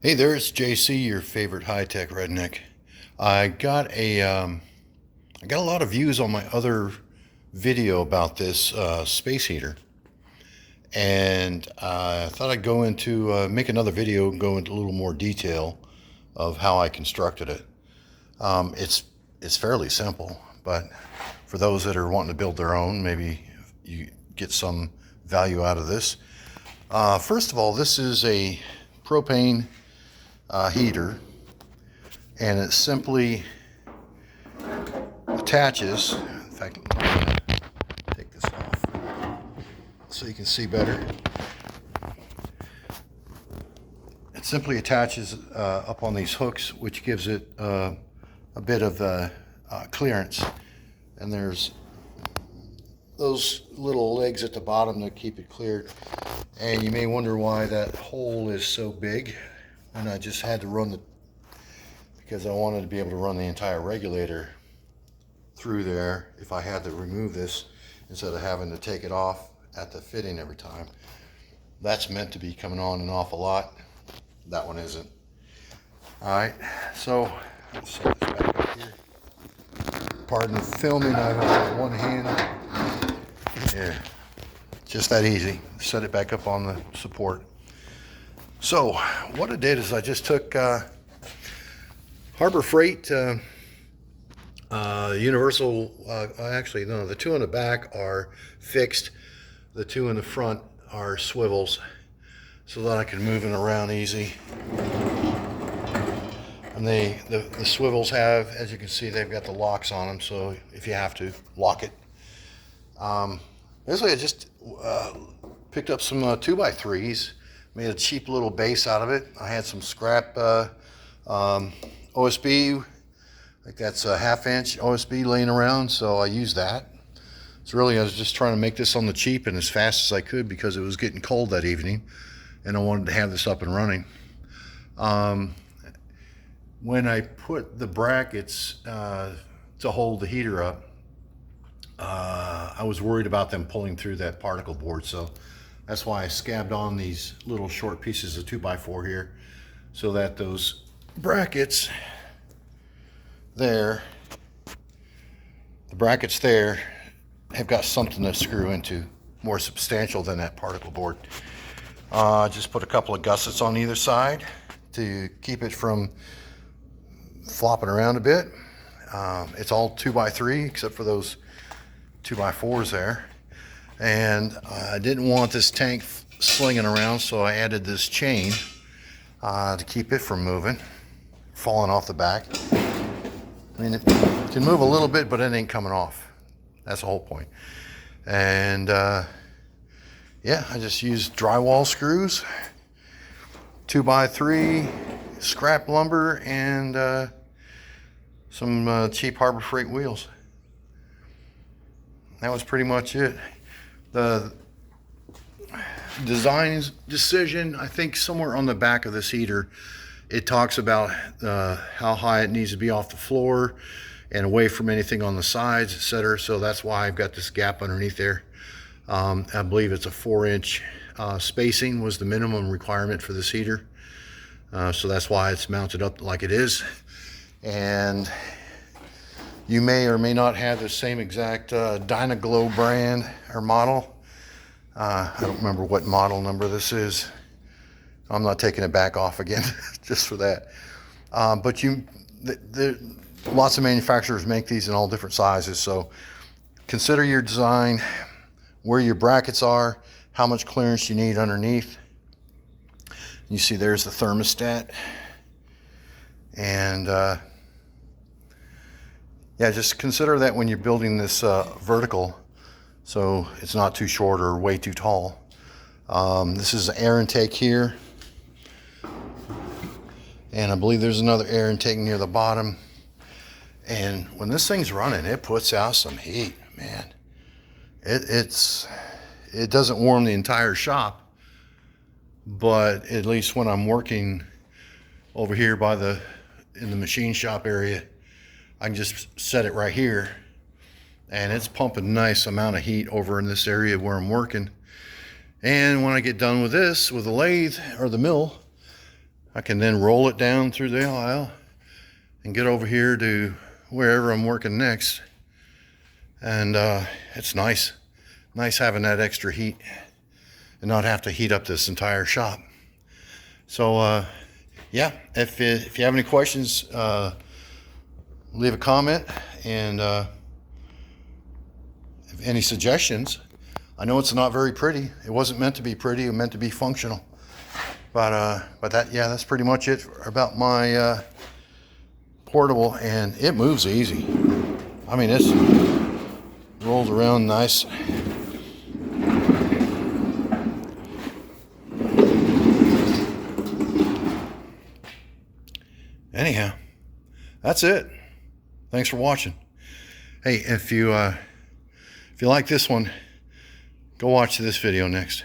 Hey there, it's JC, your favorite high-tech redneck. I got a lot of views on my other video about this space heater, and I thought I'd go into make another video and go into a little more detail of how I constructed it. It's fairly simple, but for those that are wanting to build their own, maybe you get some value out of this. First of all, this is a propane heater, and it simply attaches. In fact, I'm going to take this off so you can see better. It simply attaches up on these hooks, which gives it a bit of clearance, and there's those little legs at the bottom that keep it cleared. And you may wonder why that hole is so big, and I just had to run because I wanted to be able to run the entire regulator through there if I had to remove this, instead of having to take it off at the fitting every time. That's meant to be coming on and off a lot. That one isn't. Alright, so let's set this back up here. Pardon the filming, I have one hand. Yeah, just that easy. Set it back up on the support. So what I did is I just took Harbor Freight universal, actually no, the two in the back are fixed, the two in the front are swivels, so that I can move it around easy. And the swivels have, as you can see, they've got the locks on them, so if you have to, lock it. Basically I just picked up some 2x3s, made a cheap little base out of it. I had some scrap OSB, like that's a 1/2 inch OSB laying around, so I used that. So really I was just trying to make this on the cheap and as fast as I could, because it was getting cold that evening and I wanted to have this up and running. When I put the brackets to hold the heater up, I was worried about them pulling through that particle board, so that's why I scabbed on these little short pieces of 2x4 here, so that those brackets there, have got something to screw into, more substantial than that particle board. Just put a couple of gussets on either side to keep it from flopping around a bit. It's all 2x3 except for those 2x4s there. And I didn't want this tank slinging around, so I added this chain to keep it from moving, falling off the back. I mean, it can move a little bit, but it ain't coming off. That's the whole point. And yeah, I just used drywall screws, 2x3, scrap lumber, and some cheap Harbor Freight wheels. That was pretty much it. The design decision, I think somewhere on the back of this heater, it talks about how high it needs to be off the floor and away from anything on the sides, etc. So that's why I've got this gap underneath there. I believe it's a 4-inch spacing was the minimum requirement for this heater. So that's why it's mounted up like it is. And you may or may not have the same exact Dynaglow brand or model. I don't remember what model number this is. I'm not taking it back off again just for that. But lots of manufacturers make these in all different sizes. So consider your design, where your brackets are, how much clearance you need underneath. You see there's the thermostat. And yeah, just consider that when you're building this vertical, so it's not too short or way too tall. This is an air intake here, and I believe there's another air intake near the bottom. And when this thing's running, it puts out some heat, man. It doesn't warm the entire shop, but at least when I'm working over here in the machine shop area, I can just set it right here, and it's pumping a nice amount of heat over in this area where I'm working. And when I get done with this, with the lathe or the mill, I can then roll it down through the aisle and get over here to wherever I'm working next. And it's nice having that extra heat and not have to heat up this entire shop. So yeah, if you have any questions, leave a comment, and if any suggestions. I know it's not very pretty. It wasn't meant to be pretty. It was meant to be functional. But that's pretty much it about my portable, and it moves easy. I mean, this rolls around nice. Anyhow, that's it. Thanks for watching. Hey, if you like this one, go watch this video next.